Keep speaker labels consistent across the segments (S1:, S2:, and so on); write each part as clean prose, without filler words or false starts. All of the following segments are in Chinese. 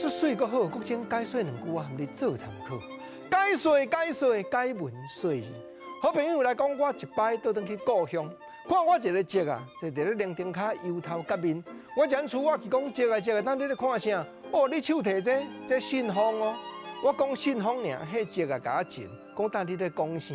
S1: 说水阁好，国精解说两句啊，含你做参考。解文说字。好朋友来讲，我一摆倒转去故乡，看我一个节啊，坐伫咧凉亭骹油头甲面。我前厝我去讲节啊，等你咧看啥？哦，你手提这信封哦。我讲信封尔，迄节啊甲我震，讲等你咧讲啥？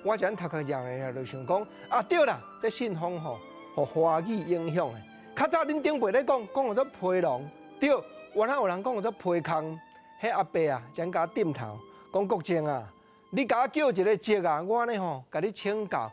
S1: 我前头壳摇来就想讲啊，对啦，这信封吼，互华语影响的。较早恁顶辈咧讲有做批龙，对，原来有人讲有做批空。迄阿伯啊，前甲我点头，讲国正啊，你甲我叫一个节啊，我呢吼，甲你请教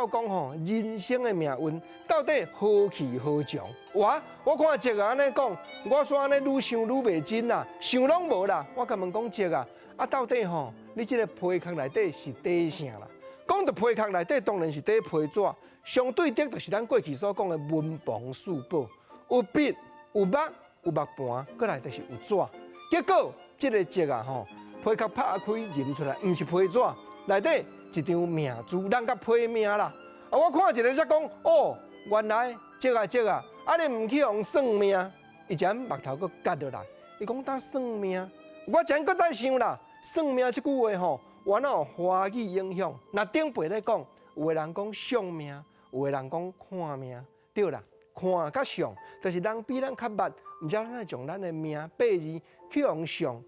S1: 讲吼，人生的命运到底何去何从？我看节啊安尼讲，我说安尼愈想愈袂真啦，想拢无啦。我甲问讲节啊，到底吼，你这个批壳内底是底啥啦？讲到批壳内底，当然是底批纸，相对的就是咱过去所讲的文房四宝，有笔、有墨、有墨盘，过来就是有纸。结果这个节啊吼，批壳拍开认出来，毋是批纸，内底一张命珠，人甲批命啦。我看一个才讲，哦，原来节啊，你毋去用算命，伊将目头搁夹落来，伊讲当算命，我前搁在想啦，算命这句话吼，原来有华语影响。那顶辈咧讲，有个人讲相命，有个人讲看命，对啦。看甲相，就是人比咱较捌，毋知咱将咱的命八字去用相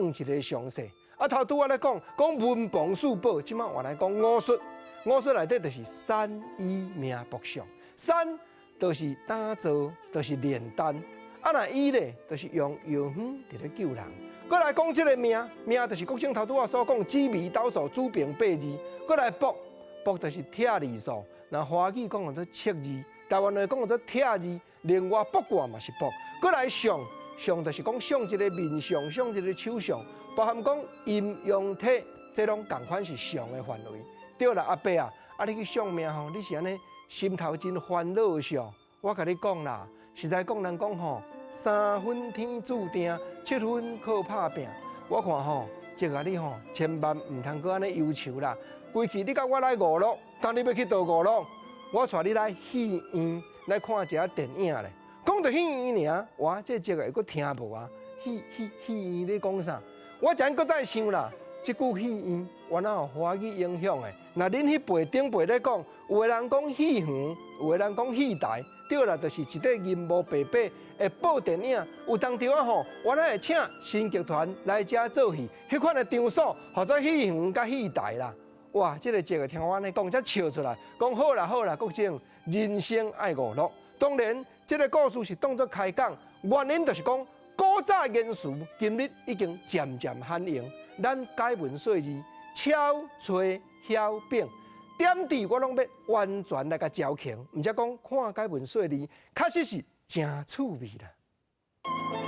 S1: 一个详细。头拄我咧讲文房四宝，即摆我来讲武术。武术内底就是三医命卜相，三就是打坐，就是炼丹。那医咧，就是用药方伫咧救人。过来讲即个命就是国正头拄我所讲紫微斗数主病八字。过来卜就是铁字数，那华语讲做切字。台湾话讲做铁字，另外卜卦嘛是卜。过来相就是讲相一个面相，相一个手相，包含讲阴阳体，这拢共款是相的范围。对啦，阿伯啊，你去相命吼，你是安尼心头真烦恼笑。我甲你讲啦，实在讲人讲吼，3分天注定，7分靠打拼。我看吼，这个你吼，千万唔通搁安尼忧愁啦。规气你甲我来娱乐，当你要去倒娱乐。我带你来戏院来看一下电影咧。讲到戏院尔，哇，这个会阁听无啊？戏院咧讲啥？我前搁在想啦，这句戏院原来有华语影响的。那恁迄辈顶辈咧讲，有个人讲戏园，有个人讲戏台，对啦，就是一块银幕白白会播电影。有当中啊吼，原来会请新剧团来遮做戏，迄款的场所或者戏园甲戏台啦。哇！这个节个听我安尼讲，才笑出来。讲好啦，国正人生爱娱乐。当然，这个故事是当作开讲，原因就是讲古早言辞今日已经渐渐反映。咱解文说字，巧揣晓秉，点滴我拢要完全来甲招强。毋则讲看解文说字，确实是真趣味啦。